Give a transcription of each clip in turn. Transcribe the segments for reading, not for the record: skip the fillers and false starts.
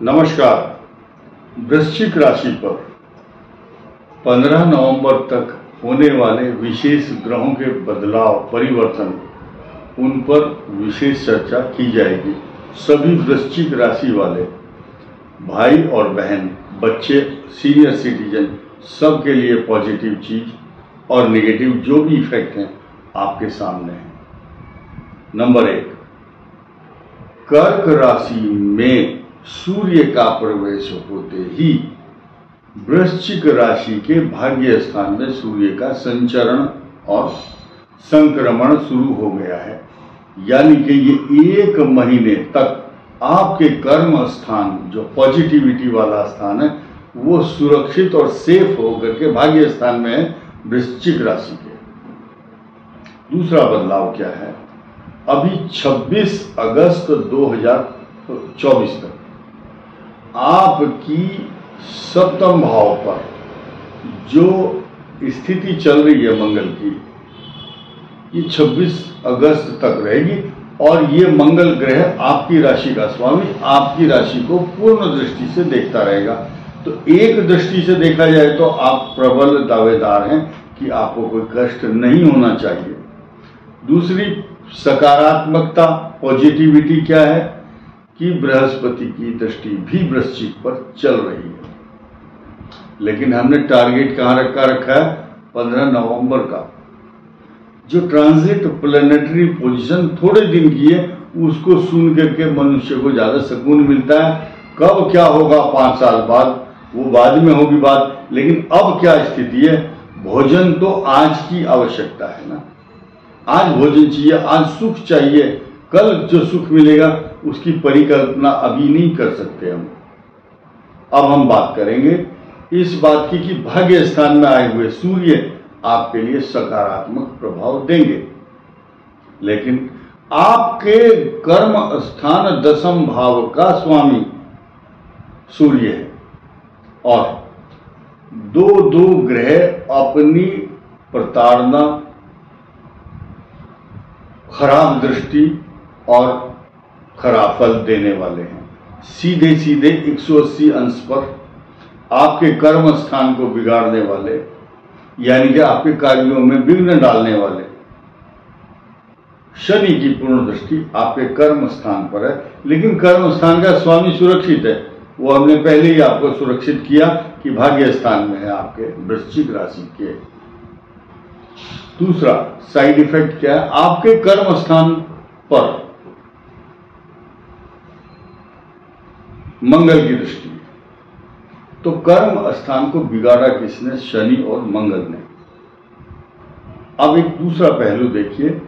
नमस्कार। वृश्चिक राशि पर 15 नवंबर तक होने वाले विशेष ग्रहों के बदलाव परिवर्तन, उन पर विशेष चर्चा की जाएगी। सभी वृश्चिक राशि वाले भाई और बहन, बच्चे, सीनियर सिटीजन, सबके लिए पॉजिटिव चीज और नेगेटिव जो भी इफेक्ट हैं आपके सामने हैं। नंबर 1, कर्क राशि में सूर्य का प्रवेश होते ही वृश्चिक राशि के भाग्य स्थान में सूर्य का संचरण और संक्रमण शुरू हो गया है। यानी कि ये 1 महीने तक आपके कर्म स्थान, जो पॉजिटिविटी वाला स्थान है, वो सुरक्षित और सेफ होकर के भाग्य स्थान में है वृश्चिक राशि के। दूसरा बदलाव क्या है? अभी 26 अगस्त 2024 तक आपकी सप्तम भाव पर जो स्थिति चल रही है मंगल की, ये 26 अगस्त तक रहेगी और ये मंगल ग्रह आपकी राशि का स्वामी आपकी राशि को पूर्ण दृष्टि से देखता रहेगा। तो एक दृष्टि से देखा जाए तो आप प्रबल दावेदार हैं कि आपको कोई कष्ट नहीं होना चाहिए। दूसरी सकारात्मकता, पॉजिटिविटी क्या है कि बृहस्पति की दृष्टि भी वृश्चिक पर चल रही है। लेकिन हमने टारगेट कहां रखा है? 15 नवंबर का। जो ट्रांजिट प्लैनेटरी पोजीशन थोड़े दिन की है, उसको सुन करके मनुष्य को ज्यादा सुकून मिलता है। कब क्या होगा 5 साल बाद, वो बाद में होगी बात। लेकिन अब क्या स्थिति है? भोजन तो आज की आवश्यकता है ना। आज भोजन चाहिए, आज सुख चाहिए। कल जो सुख मिलेगा उसकी परिकल्पना अभी नहीं कर सकते हम। अब हम बात करेंगे इस बात की कि भाग्य स्थान में आए हुए सूर्य आपके लिए सकारात्मक प्रभाव देंगे। लेकिन आपके कर्म स्थान 10th भाव का स्वामी सूर्य है और दो ग्रह अपनी प्रताड़ना, खराब दृष्टि और खराब फल देने वाले हैं। सीधे 180 अंश पर आपके कर्म स्थान को बिगाड़ने वाले, यानी कि आपके कार्यों में विघ्न डालने वाले शनि की पूर्ण दृष्टि आपके कर्म स्थान पर है। लेकिन कर्म स्थान का स्वामी सुरक्षित है। वो हमने पहले ही आपको सुरक्षित किया कि भाग्य स्थान में है आपके वृश्चिक राशि के। दूसरा साइड इफेक्ट क्या है? आपके कर्म स्थान पर मंगल की दृष्टि। तो कर्म स्थान को बिगाड़ा किसने? शनि और मंगल ने। अब एक दूसरा पहलू देखिए।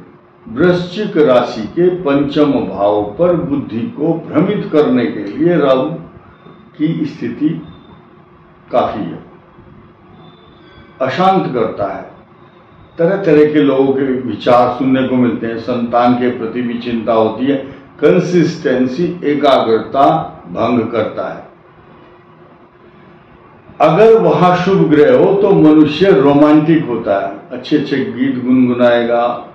वृश्चिक राशि के 5th भाव पर बुद्धि को भ्रमित करने के लिए राहु की स्थिति काफी है। अशांत करता है। तरह तरह के लोगों के विचार सुनने को मिलते हैं। संतान के प्रति भी चिंता होती है। कंसिस्टेंसी, एकाग्रता भंग करता है। अगर वहां शुभ ग्रह हो तो मनुष्य रोमांटिक होता है। अच्छे अच्छे गीत गुनगुनाएगा,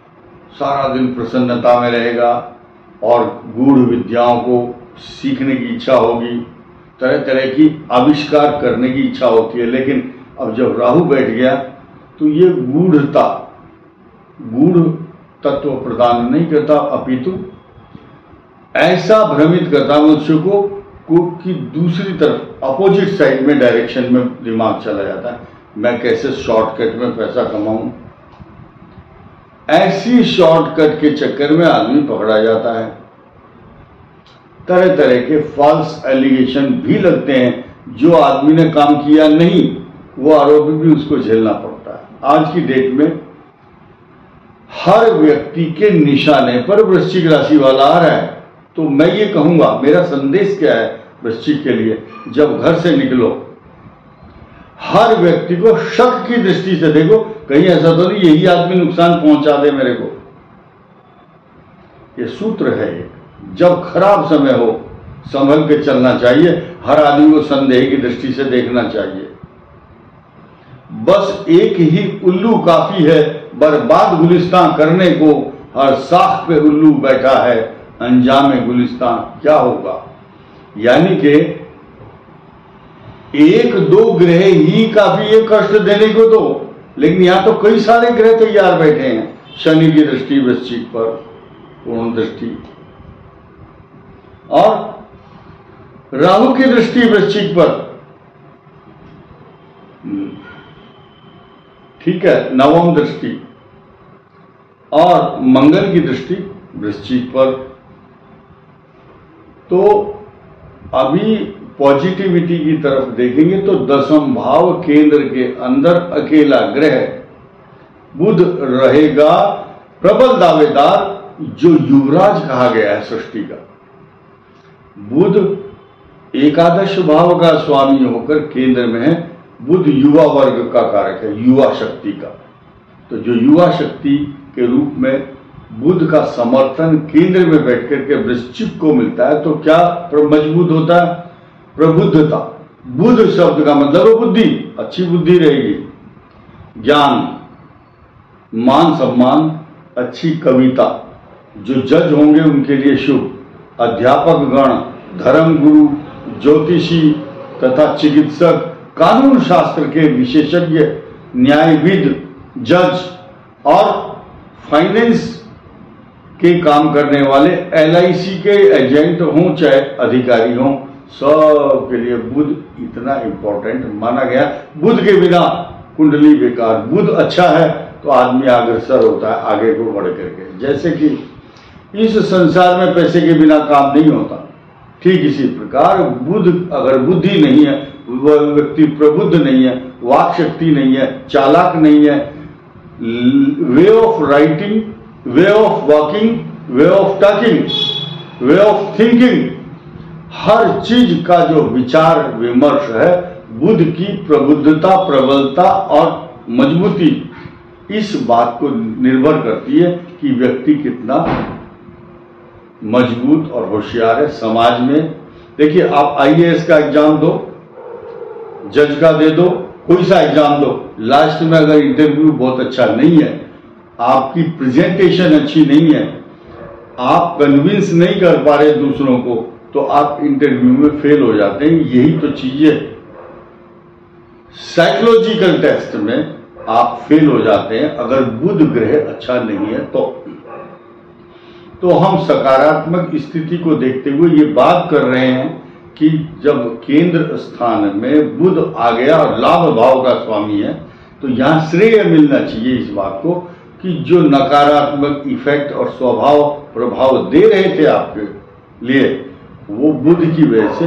सारा दिन प्रसन्नता में रहेगा और गूढ़ विद्याओं को सीखने की इच्छा होगी। तरह तरह की आविष्कार करने की इच्छा होती है। लेकिन अब जब राहु बैठ गया तो ये गूढ़ तत्व प्रदान नहीं करता, अपितु ऐसा भ्रमित करता मनुष्य को कि दूसरी तरफ अपोजिट साइड में डायरेक्शन में दिमाग चला जाता है। मैं कैसे शॉर्टकट में पैसा कमाऊं, ऐसी शॉर्टकट के चक्कर में आदमी पकड़ा जाता है। तरह तरह के फॉल्स एलिगेशन भी लगते हैं। जो आदमी ने काम किया नहीं, वो आरोपी भी उसको झेलना पड़ता है। आज की डेट में हर व्यक्ति के निशाने पर वृश्चिक राशि वाला आ रहा है। तो मैं ये कहूंगा, मेरा संदेश क्या है वृश्चिक के लिए? जब घर से निकलो, हर व्यक्ति को शक की दृष्टि से देखो, कहीं ऐसा तो नहीं यही आदमी नुकसान पहुंचा दे मेरे को। ये सूत्र है। जब खराब समय हो, संभल के चलना चाहिए। हर आदमी को संदेह की दृष्टि से देखना चाहिए। बस एक ही उल्लू काफी है, बर्बाद गुलिस्तान करने को हर साख पे उल्लू बैठा है, अंजाम गुलिस्तान क्या होगा। यानी कि एक दो ग्रह ही काफी है कष्ट देने को तो, लेकिन यहां तो कई सारे ग्रह तैयार बैठे हैं। शनि की दृष्टि वृश्चिक पर, पूर्ण दृष्टि, और राहु की दृष्टि वृश्चिक पर, ठीक है, नवम दृष्टि, और मंगल की दृष्टि वृश्चिक पर। तो अभी पॉजिटिविटी की तरफ देखेंगे तो दसम भाव केंद्र के अंदर अकेला ग्रह बुध रहेगा, प्रबल दावेदार, जो युवराज कहा गया है सृष्टि का। बुध एकादश भाव का स्वामी होकर केंद्र में है। बुध युवा वर्ग का कारक है, युवा शक्ति का। तो जो युवा शक्ति के रूप में बुध का समर्थन केंद्र में बैठ करके वृश्चिक को मिलता है, तो क्या मजबूत होता है? प्रबुद्धता। बुध शब्द का मतलब है बुद्धि, अच्छी बुद्धि रहेगी, ज्ञान, मान सम्मान, अच्छी कविता, जो जज होंगे उनके लिए शुभ, अध्यापक गण, धर्म गुरु, ज्योतिषी तथा चिकित्सक, कानून शास्त्र के विशेषज्ञ, न्यायविद, जज और फाइनेंस के काम करने वाले, LIC के एजेंट हों चाहे अधिकारी हों, सब के लिए बुध इतना इंपॉर्टेंट माना गया। बुध के बिना कुंडली बेकार। बुध अच्छा है तो आदमी अग्रसर होता है आगे को बढ़ करके। जैसे कि इस संसार में पैसे के बिना काम नहीं होता, ठीक इसी प्रकार बुध अगर बुद्धि नहीं है, वह व्यक्ति प्रबुद्ध नहीं है, वाक शक्ति नहीं है, चालाक नहीं है, way of writing, way of walking, way of talking, way of thinking, हर चीज का जो विचार विमर्श है, बुध की प्रबुद्धता, प्रबलता और मजबूती इस बात को निर्भर करती है कि व्यक्ति कितना मजबूत और होशियार है समाज में। देखिए, आप IAS का एग्जाम दो, जज का दे दो, कोई सा एग्जाम दो, लास्ट में अगर इंटरव्यू बहुत अच्छा नहीं है, आपकी प्रेजेंटेशन अच्छी नहीं है, आप कन्विंस नहीं कर पा रहे दूसरों को, तो आप इंटरव्यू में फेल हो जाते हैं। यही तो चीजें साइकोलॉजिकल टेस्ट में आप फेल हो जाते हैं अगर बुध ग्रह अच्छा नहीं है तो हम सकारात्मक स्थिति को देखते हुए ये बात कर रहे हैं कि जब केंद्र स्थान में बुध आ गया और लाभ भाव का स्वामी है, तो यहां श्रेय मिलना चाहिए इस बात को कि जो नकारात्मक इफेक्ट और स्वभाव प्रभाव दे रहे थे आपके लिए, वो बुध की वजह से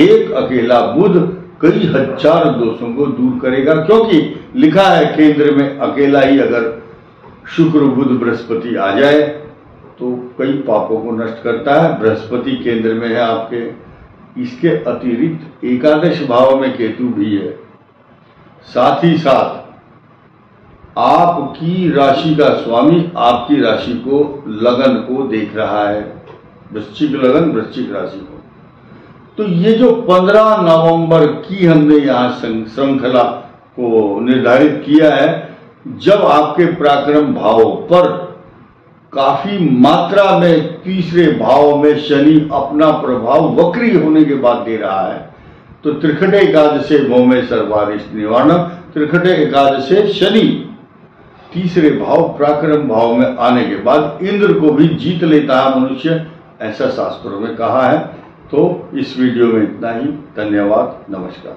एक अकेला बुध कई हजार दोषों को दूर करेगा। क्योंकि लिखा है केंद्र में अकेला ही अगर शुक्र बुध बृहस्पति आ जाए तो कई पापों को नष्ट करता है। बृहस्पति केंद्र में है आपके, इसके अतिरिक्त एकादश भाव में केतु भी है। साथ ही साथ आपकी राशि का स्वामी आपकी राशि को, लगन को देख रहा है, वृश्चिक लगन, वृश्चिक राशि को। तो ये जो 15 नवंबर की हमने यहाँ श्रृंखला को निर्धारित किया है, जब आपके पराक्रम भाव पर काफी मात्रा में तीसरे भाव में शनि अपना प्रभाव वक्री होने के बाद दे रहा है, तो त्रिखटे एकादशे भौमे सर्वारिष्ट निवारण, त्रिखटे एकादशे शनि तीसरे भाव पराक्रम भाव में आने के बाद इंद्र को भी जीत लेता है मनुष्य, ऐसा शास्त्रों में कहा है। तो इस वीडियो में इतना ही। धन्यवाद, नमस्कार।